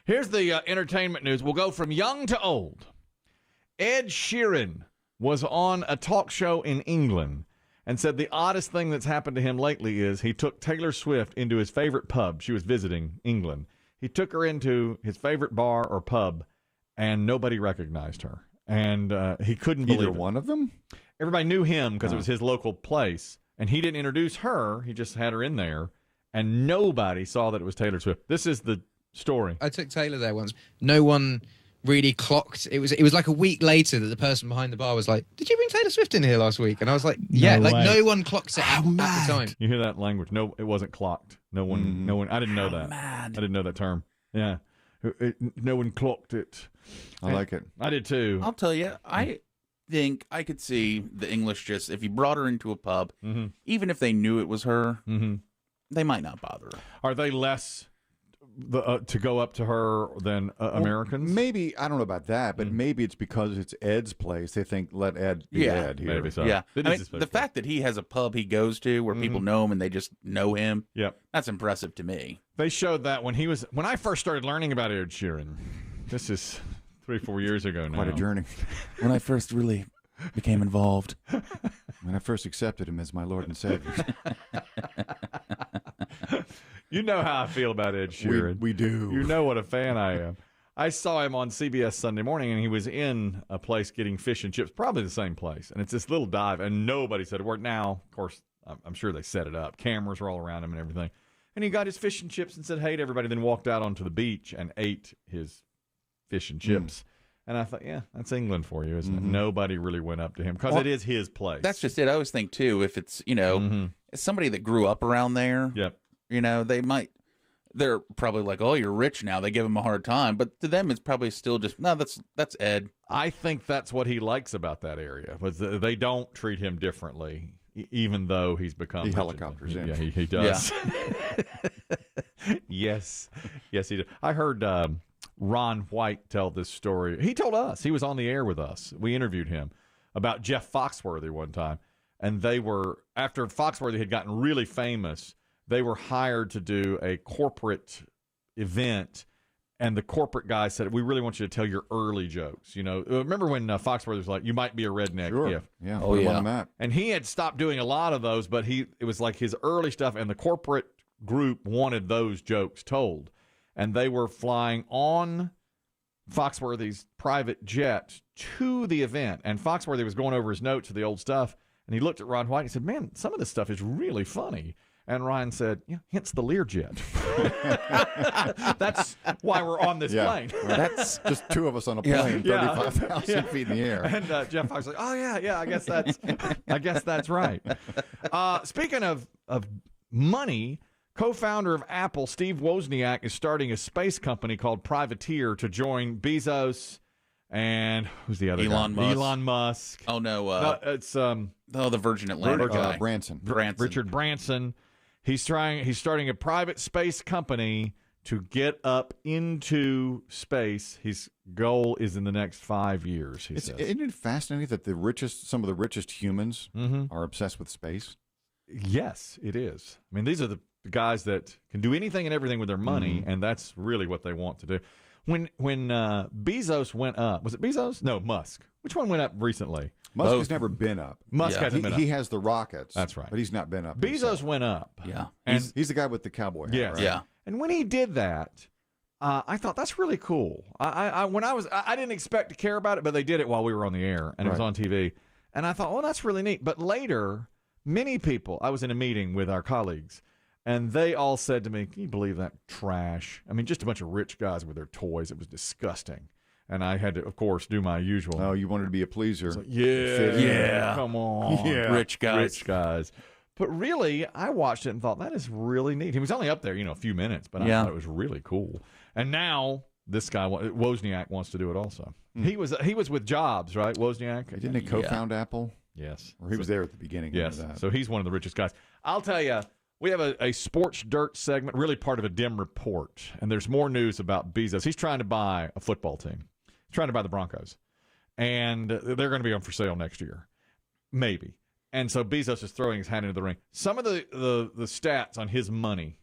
Here's the entertainment news. We'll go from young to old. Ed Sheeran was on a talk show in England and said the oddest thing that's happened to him lately is he took Taylor Swift into his favorite pub. She was visiting England. He took her into his favorite bar or pub, and nobody recognized her. And he couldn't believe Either it. one of them? Everybody knew him because it was his local place, and he didn't introduce her. He just had her in there, and nobody saw that it was Taylor Swift. This is the story. I took Taylor there once. No one really clocked. It was like a week later that the person behind the bar was like, "Did you bring Taylor Swift in here last week?" And I was like, "Yeah." No one clocked it at the time. You hear that language? No, it wasn't clocked. No one. I didn't know that. I didn't know that term. Yeah, no one clocked it. I like it. I did too. I'll tell you, I think I could see the English just, if you brought her into a pub, even if they knew it was her, they might not bother her. Are they less to go up to her than Americans? Maybe, I don't know about that, but maybe it's because it's Ed's place. They think, let Ed be Ed here. Maybe so. Yeah. It I is mean, the fact that he has a pub he goes to where people know him and they just know him, that's impressive to me. They showed that when I first started learning about Ed Sheeran. This is 3-4 years ago now. Quite a journey. When I first really became involved. When I first accepted him as my Lord and Savior. You know how I feel about Ed Sheeran. We do. You know what a fan I am. I saw him on CBS Sunday Morning, and he was in a place getting fish and chips, probably the same place. And it's this little dive, and nobody said a word. Now, of course, I'm sure they set it up. Cameras were all around him and everything. And he got his fish and chips and said, hey to everybody, then walked out onto the beach and ate his fish and chips. And I thought, yeah, that's England for you, isn't it? Nobody really went up to him because it is his place. That's just it. I always think, too, if it's, it's somebody that grew up around there, they're probably like, oh, you're rich now. They give him a hard time. But to them, it's probably still just, no, that's Ed. I think that's what he likes about that area, was they don't treat him differently, even though he's become... He helicopters in. Yeah, he does. Yeah. Yes, he does. I heard Ron White tell this story. He told us. He was on the air with us. We interviewed him about Jeff Foxworthy one time. And they were, after Foxworthy had gotten really famous, they were hired to do a corporate event, and the corporate guy said, we really want you to tell your early jokes. Remember when Foxworthy was like, you might be a redneck. Sure. If. Yeah. Oh, yeah. On the map. And he had stopped doing a lot of those, but it was like his early stuff, and the corporate group wanted those jokes told. And they were flying on Foxworthy's private jet to the event, and Foxworthy was going over his notes of the old stuff, and he looked at Ron White and he said, man, some of this stuff is really funny. And Ryan said, yeah, hence the Learjet. That's why we're on this plane. That's just two of us on a plane, 35,000 feet in the air. And Jeff Fox was like, oh, yeah, I guess that's right. Speaking of money, co-founder of Apple, Steve Wozniak, is starting a space company called Privateer to join Bezos and who's the other Elon guy? Musk. Elon Musk. Oh, no. It's the Virgin Atlantic guy. Branson. Richard Branson. He's starting a private space company to get up into space. His goal is in the next 5 years, he says. Isn't it fascinating that some of the richest humans are obsessed with space? Yes, it is. I mean, these are the guys that can do anything and everything with their money, and that's really what they want to do. When Bezos went up, was it Bezos? No, Musk. Which one went up recently? Musk has never been up. Musk hasn't been up. He has the rockets. That's right. But he's not been up. Bezos himself. went up. Yeah. And He's the guy with the cowboy hat, right? Yeah. And when he did that, I thought that's really cool. I didn't expect to care about it, but they did it while we were on the air, and it was on TV. And I thought, well, that's really neat. But later, many people, I was in a meeting with our colleagues, and they all said to me, can you believe that trash? I mean, just a bunch of rich guys with their toys. It was disgusting. And I had to, of course, do my usual. Oh, you wanted to be a pleaser. Like, yeah, come on. Yeah. Rich guys. But really, I watched it and thought, that is really neat. He was only up there, a few minutes, but I thought it was really cool. And now this guy, Wozniak, wants to do it also. He was with Jobs, right, Wozniak? Didn't he co-found Apple? Yes. Or he was there at the beginning. Yes. Of that. So he's one of the richest guys. I'll tell you, we have a sports dirt segment, really part of a Demm report, and there's more news about Bezos. He's trying to buy a football team. He's trying to buy the Broncos, and they're going to be on for sale next year, maybe. And so Bezos is throwing his hand into the ring. Some of the stats on his money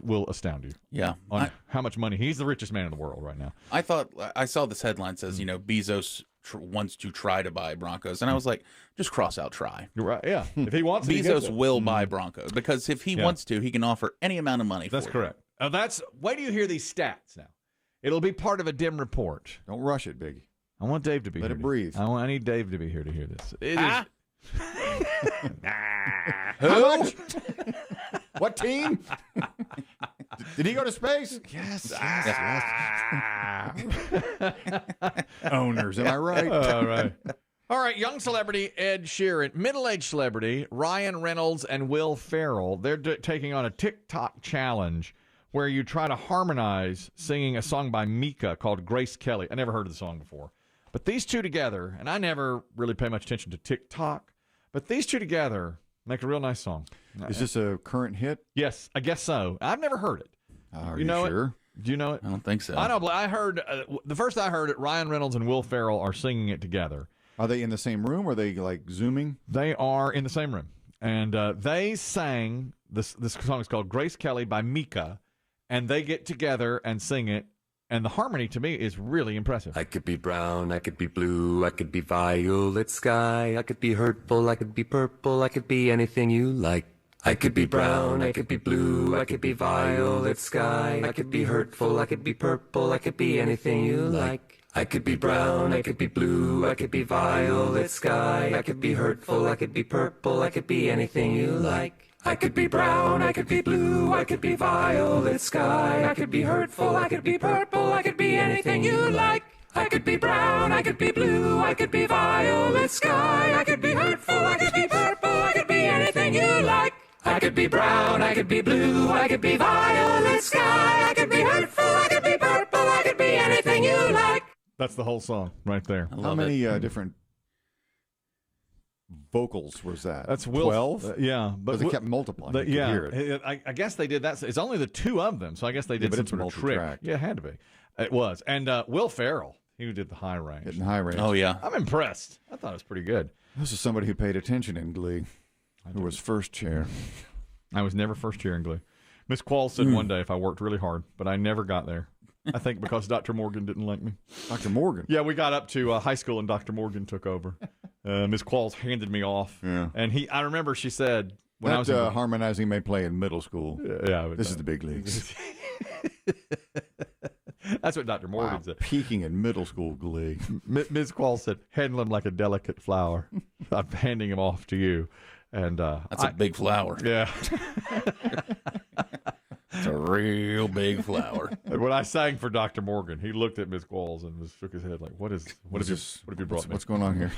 will astound you. Yeah. On how much money. He's the richest man in the world right now. I saw this headline says, Bezos wants to try to buy Broncos. And I was like, just cross out try. You're right. Yeah. If he wants to, Bezos will buy Broncos because if he wants to, he can offer any amount of money That's for correct. Wait till you hear these stats now. It'll be part of a Demm report. Don't rush it, Biggie. I want Dave to be here. Let it breathe. I need Dave to be here to hear this. How much? What team? Did he go to space? Yes. Owners, am I right? All right. All right, young celebrity Ed Sheeran, middle-aged celebrity Ryan Reynolds and Will Ferrell. They're taking on a TikTok challenge where you try to harmonize singing a song by Mika called Grace Kelly. I never heard of the song before. But these two together, and I never really pay much attention to TikTok, but these two together make a real nice song. Is this a current hit? Yes, I guess so. I've never heard it. Are you know sure? Do you know it? I don't think so. I know. I heard the first I heard it. Ryan Reynolds and Will Ferrell are singing it together. Are they in the same room? Or are they like Zooming? They are in the same room, and they sang this. This song is called "Grace Kelly" by Mika, and they get together and sing it. And the harmony to me is really impressive. I could be brown, I could be blue, I could be violet sky, I could be hurtful, I could be purple, I could be anything you like. I could be brown, I could be blue, I could be violet sky, I could be hurtful, I could be purple, I could be anything you like. I could be brown, I could be blue, I could be violet sky, I could be hurtful, I could be purple, I could be anything you like. I could be brown, I could be blue, I could be violet sky, I could be hurtful, I could be purple, I could be anything you like. I could be brown, I could be blue, I could be violet sky, I could be hurtful, I could be purple, I could be anything you like. I could be brown, I could be blue, I could be violet sky, I could be hurtful, I could be purple, I could be anything you like. That's the whole song right there. How many different vocals was that? That's Will. 12? Yeah, but they kept multiplying. You could hear it. I guess they did that. It's only the two of them, so I guess they did but some it's sort of trick. multi-track. Yeah, it had to be. It was. And Will Ferrell, he did the high range. Hitting high range. Oh, yeah. I'm impressed. I thought it was pretty good. This is somebody who paid attention in Glee, who was first chair. I was never first chair in Glee. Miss Qualls said one day if I worked really hard, but I never got there. I think because Dr. Morgan didn't like me. Dr. Morgan? Yeah, we got up to high school and Dr. Morgan took over. Miss Qualls handed me off. Yeah. And I remember she said, when I was harmonizing may play in middle school. Yeah. This is the big leagues. That's what Dr. Morgan said. Peaking in middle school Glee. Ms. Qualls said, handle him like a delicate flower. I'm handing him off to you. And that's a big flower. Yeah. It's a real big flower. And when I sang for Dr. Morgan, he looked at Ms. Qualls and shook his head like, what have you brought me? What's going on here?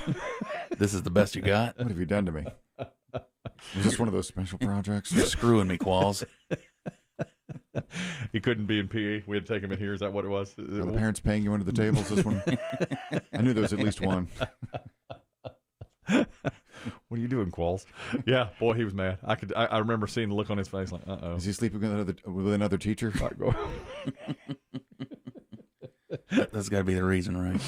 This is the best you got? What have you done to me? Is this one of those special projects? You're screwing me, Qualls. He couldn't be in PE. We had to take him in here. Is that what it was? Are the parents paying you under the tables this one? I knew there was at least one. What are you doing, Qualls? Yeah, boy, he was mad. I remember seeing the look on his face like, uh-oh. Is he sleeping with another teacher? That's got to be the reason, right?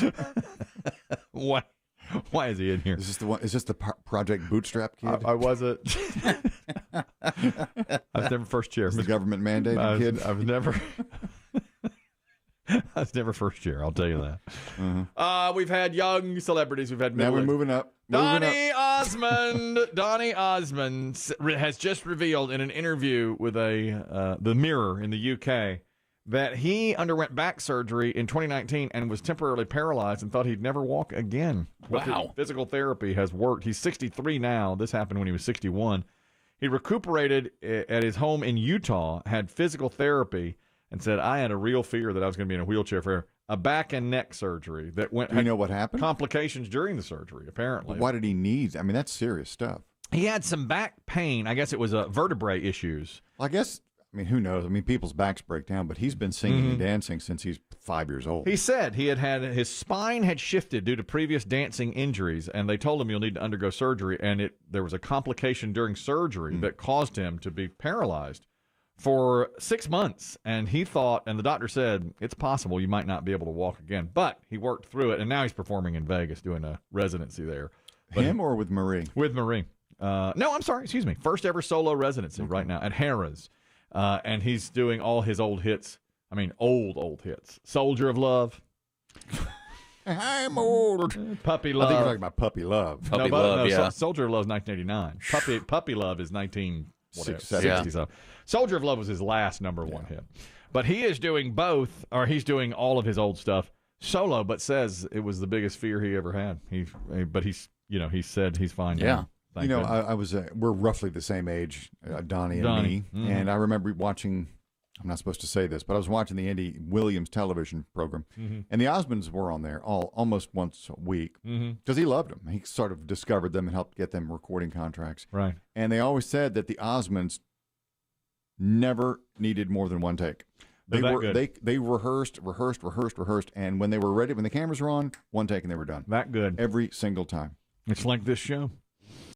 Why is he in here? Is this the one? Is this the Project Bootstrap kid? I wasn't. I was never first chair. The government mandated kid? I was never. I was never first chair. I'll tell you that. Uh-huh. We've had young celebrities. We've had now we're moving up. Donny Osmond has just revealed in an interview with the Mirror in the UK that he underwent back surgery in 2019 and was temporarily paralyzed and thought he'd never walk again. Wow. Physical therapy has worked. He's 63 now. This happened when he was 61. He recuperated at his home in Utah, had physical therapy, and said, I had a real fear that I was going to be in a wheelchair for a back and neck surgery that went. Do you know what happened? Complications during the surgery, apparently. Why did he need? I mean, that's serious stuff. He had some back pain. I guess it was vertebrae issues. Well, I mean, who knows? I mean, people's backs break down, but he's been singing and dancing since he's 5 years old. He said he had his spine had shifted due to previous dancing injuries, and they told him you'll need to undergo surgery, and there was a complication during surgery that caused him to be paralyzed for 6 months. And he thought, and the doctor said, it's possible you might not be able to walk again. But he worked through it, and now he's performing in Vegas, doing a residency there. Him or with Marie? With Marie. No, I'm sorry, excuse me. First ever solo residency right now at Harrah's. and he's doing all his old hits. I mean, old hits. Soldier of Love. I'm old. Puppy I Love. think you're talking about Puppy Love. Puppy Love, yeah. Soldier of Love is 1989. Puppy Love is 1960. Yeah. So Soldier of Love was his last number one hit. But he is doing both, or he's doing all of his old stuff solo, but says it was the biggest fear he ever had. But he said he's fine now. Yeah. Thank goodness. I was. We're roughly the same age, Donnie and me, and I remember watching. I'm not supposed to say this, but I was watching the Andy Williams television program, and the Osmonds were on there almost once a week because he loved them. He sort of discovered them and helped get them recording contracts. Right. And they always said that the Osmonds never needed more than one take. They rehearsed, and when they were ready, when the cameras were on, one take and they were done. That good. Every single time. It's like this show.